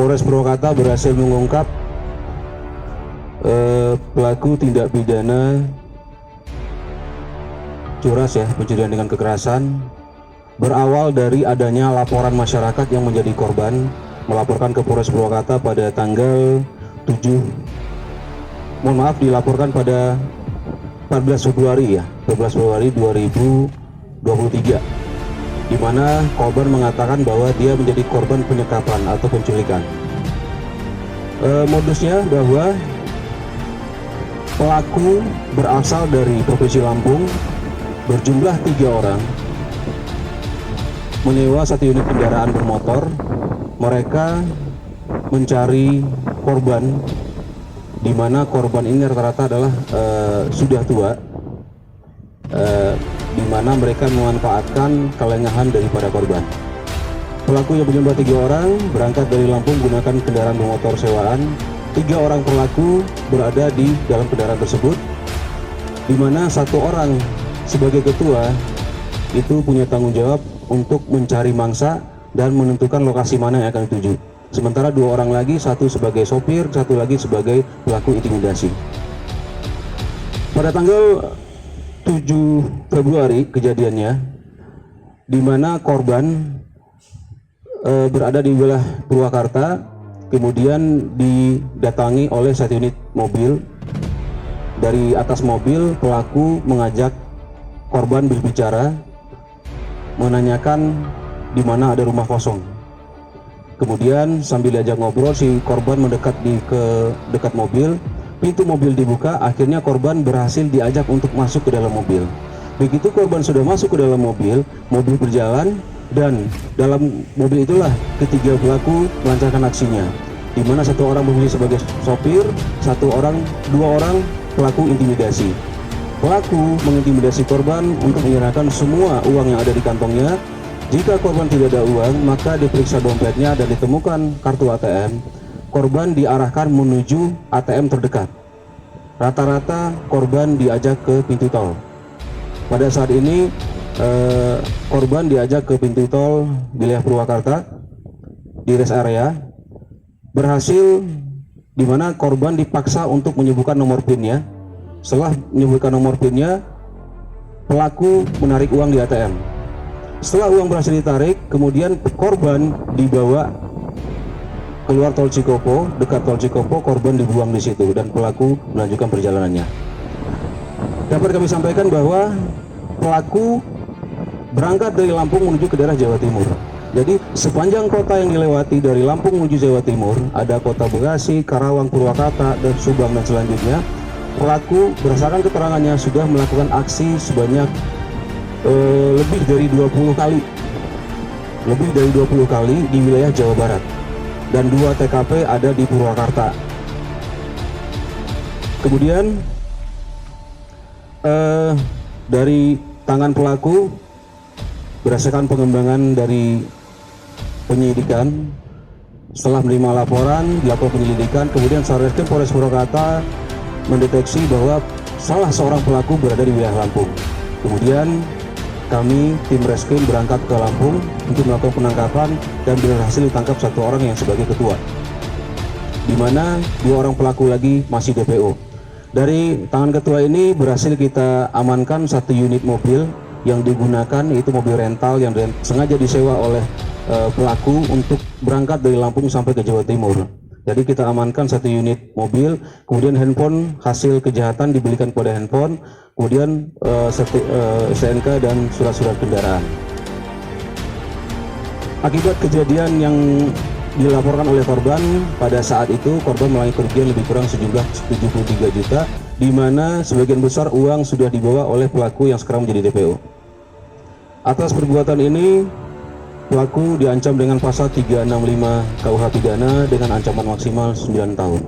Polres Purwakarta berhasil mengungkap pelaku tindak pidana curas pencurian dengan kekerasan, berawal dari adanya laporan masyarakat yang menjadi korban melaporkan ke Polres Purwakarta pada tanggal 7, dilaporkan pada 14 Februari 2023, di mana korban mengatakan bahwa dia menjadi korban penyekapan atau penculikan. Modusnya bahwa pelaku berasal dari Provinsi Lampung, berjumlah 3 orang, menyewa 1 unit kendaraan bermotor. Mereka mencari korban, di mana korban ini rata-rata adalah sudah tua, di mana mereka memanfaatkan kelengahan daripada korban. Pelaku yang berjumlah 3 orang berangkat dari Lampung menggunakan kendaraan bermotor sewaan. 3 orang pelaku berada di dalam kendaraan tersebut, di mana 1 orang sebagai ketua itu punya tanggung jawab untuk mencari mangsa dan menentukan lokasi mana yang akan dituju. Sementara 2 orang lagi, 1 sebagai sopir, 1 lagi sebagai pelaku intimidasi. Pada tanggal 7 Februari kejadiannya, di mana korban berada di wilayah Purwakarta, kemudian didatangi oleh 1 unit mobil. Dari atas mobil, pelaku mengajak korban berbicara, menanyakan di mana ada rumah kosong. Kemudian sambil diajak ngobrol, si korban mendekat ke dekat mobil. Pintu mobil dibuka, akhirnya korban berhasil diajak untuk masuk ke dalam mobil. Begitu korban sudah masuk ke dalam mobil, mobil berjalan, dan dalam mobil itulah ketiga pelaku melancarkan aksinya, di mana 1 orang memilih sebagai sopir, 2 orang pelaku intimidasi. Pelaku mengintimidasi korban untuk menyerahkan semua uang yang ada di kantongnya. Jika korban tidak ada uang, maka diperiksa dompetnya dan ditemukan kartu ATM. Korban diarahkan menuju ATM terdekat. Rata-rata korban diajak ke pintu tol. Pada saat ini korban diajak ke pintu tol wilayah Purwakarta di rest area, berhasil, di mana korban dipaksa untuk menyebutkan nomor PIN-nya. Setelah menyebutkan nomor PIN-nya, pelaku menarik uang di ATM. Setelah uang berhasil ditarik, kemudian korban dibawa keluar tol Cikopo. Dekat tol Cikopo, korban dibuang di situ dan pelaku melanjutkan perjalanannya. Dapat kami sampaikan bahwa pelaku berangkat dari Lampung menuju ke daerah Jawa Timur. Jadi sepanjang kota yang dilewati dari Lampung menuju Jawa Timur, ada kota Bekasi, Karawang, Purwakarta, dan Subang dan selanjutnya. Pelaku berdasarkan keterangannya sudah melakukan aksi sebanyak lebih dari 20 kali di wilayah Jawa Barat, dan 2 TKP ada di Purwakarta. Kemudian dari tangan pelaku, berdasarkan pengembangan dari penyidikan, setelah menerima laporan dilakukan penyelidikan, kemudian Satreskrim Polres Purwakarta mendeteksi bahwa salah seorang pelaku berada di wilayah Lampung. Kemudian kami tim Reskrim berangkat ke Lampung untuk melakukan penangkapan dan berhasil ditangkap 1 orang yang sebagai ketua, di mana 2 orang pelaku lagi masih DPO. Dari tangan ketua ini berhasil kita amankan 1 unit mobil yang digunakan, yaitu mobil rental yang sengaja disewa oleh pelaku untuk berangkat dari Lampung sampai ke Jawa Timur. Jadi kita amankan 1 unit mobil, kemudian handphone hasil kejahatan dibelikan kepada handphone, kemudian STNK dan surat-surat kendaraan. Akibat kejadian yang dilaporkan oleh korban, pada saat itu korban mengalami kerugian lebih kurang sejumlah 73 juta, di mana sebagian besar uang sudah dibawa oleh pelaku yang sekarang menjadi DPO. Atas perbuatan ini, pelaku diancam dengan pasal 365 KUH pidana dengan ancaman maksimal 9 tahun.